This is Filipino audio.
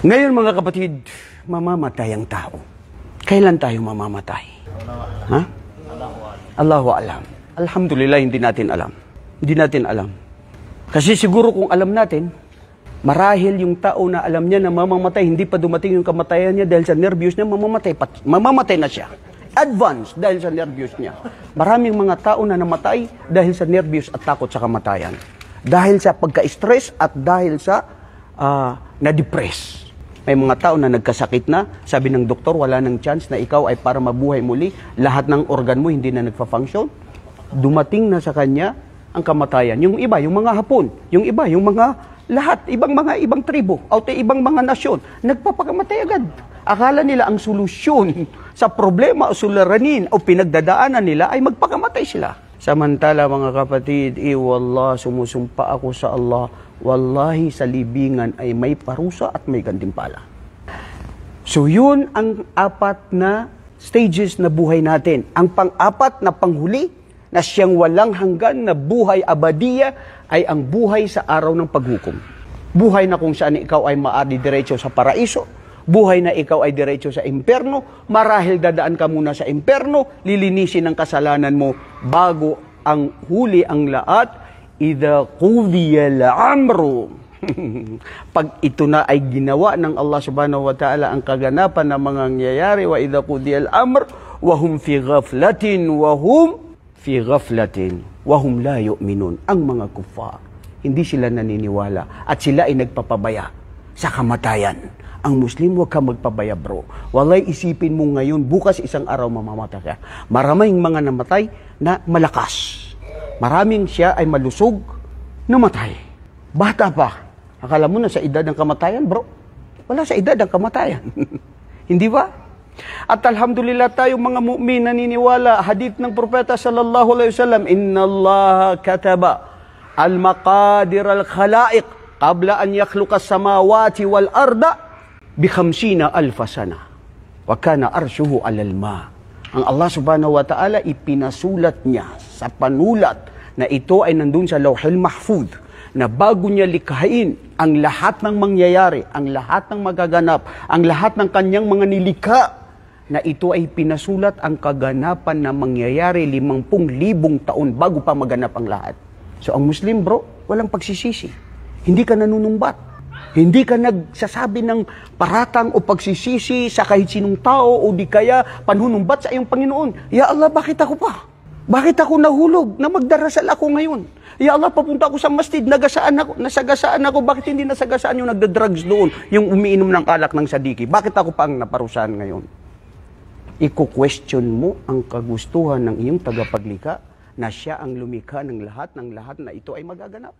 Ngayon mga kapatid, mamamatay ang tao. Kailan tayo mamamatay? Ha? Allahu alam. Alhamdulillah, hindi natin alam. Hindi natin alam. Kasi siguro kung alam natin, marahil yung tao na alam niya na mamamatay, hindi pa dumating yung kamatayan niya dahil sa nervyos niya, mamamatay na siya. Advance dahil sa nervyos niya. Maraming mga tao na namatay dahil sa nervyos at takot sa kamatayan. Dahil sa pagka-stress at dahil sa na-depress. May mga tao na nagkasakit na, sabi ng doktor, wala nang chance na ikaw ay para mabuhay muli. Lahat ng organ mo hindi na nagfa-function. Dumating na sa kanya ang kamatayan. Yung iba, yung mga Hapon, yung iba, yung mga lahat, ibang tribo, o ibang mga nasyon, nagpapakamatay agad. Akala nila ang solusyon sa problema o suliranin o pinagdadaanan nila ay magpakamatay sila. Samantala mga kapatid, wallah, sumusumpa ako sa Allah, wallahi sa libingan ay may parusa at may gantimpala. So yun ang apat na stages na buhay natin. Ang pang-apat na panghuli na siyang walang hanggan na buhay abadiya ay ang buhay sa araw ng paghukom. Buhay na kung saan ikaw ay maari diretso sa paraiso, buhay na ikaw ay diretso sa imperno, marahil dadaan ka muna sa imperno, lilinisin ang kasalanan mo bago ang huli ang lahat, idha qudiya al-amru. Pag ito na ay ginawa ng Allah subhanahu wa ta'ala ang kaganapan ng mga nangyayari, wa idha qudiya al-amr, wa hum fi ghaflatin, wa hum la yu'minun. Ang mga kuffar, hindi sila naniniwala at sila ay nagpapabaya sa kamatayan. Ang Muslim, huwag ka magpabaya bro. Walay isipin mo ngayon, bukas isang araw mamamatay ka. Maraming mga namatay na malakas. Maraming siya ay malusog, namatay. Bata pa. Akala mo na sa edad ng kamatayan bro. Wala sa edad ng kamatayan. Hindi ba? At alhamdulillah tayo mga mu'min naniniwala, hadith ng propeta sallallahu alaihi wasallam, inna Allah kataba al-maqadir al-khalaiq qabla an yakhluqa as-samawati wal arda bi 50,000 sana. Wa kana arshuhu 'alal ma. Ang Allah subhanahu wa ta'ala ipinasulat niya sa panulat na ito ay nandun sa Lauhul Mahfuz na bago niya likhain ang lahat ng mangyayari, ang lahat ng magaganap, ang lahat ng kanyang mga nilikha, na ito ay pinasulat ang kaganapan na mangyayari 50,000 taon bago pa maganap ang lahat. So ang Muslim bro, walang pagsisisi. Hindi ka nanunumbat. Hindi ka nagsasabi ng paratang o pagsisisi sa kahit sinong tao o di kaya panunumbat sa iyong Panginoon. Ya Allah, bakit ako pa? Bakit ako nahulog na magdarasal ako ngayon? Ya Allah, papunta ako sa masjid, nasagasaan ako. Bakit hindi nasagasaan yung nagda-drugs doon, yung umiinom ng alak ng sadiki? Bakit ako pa ang naparusahan ngayon? Iko-question mo ang kagustuhan ng iyong tagapaglikha na siya ang lumikha ng lahat na ito ay magaganap.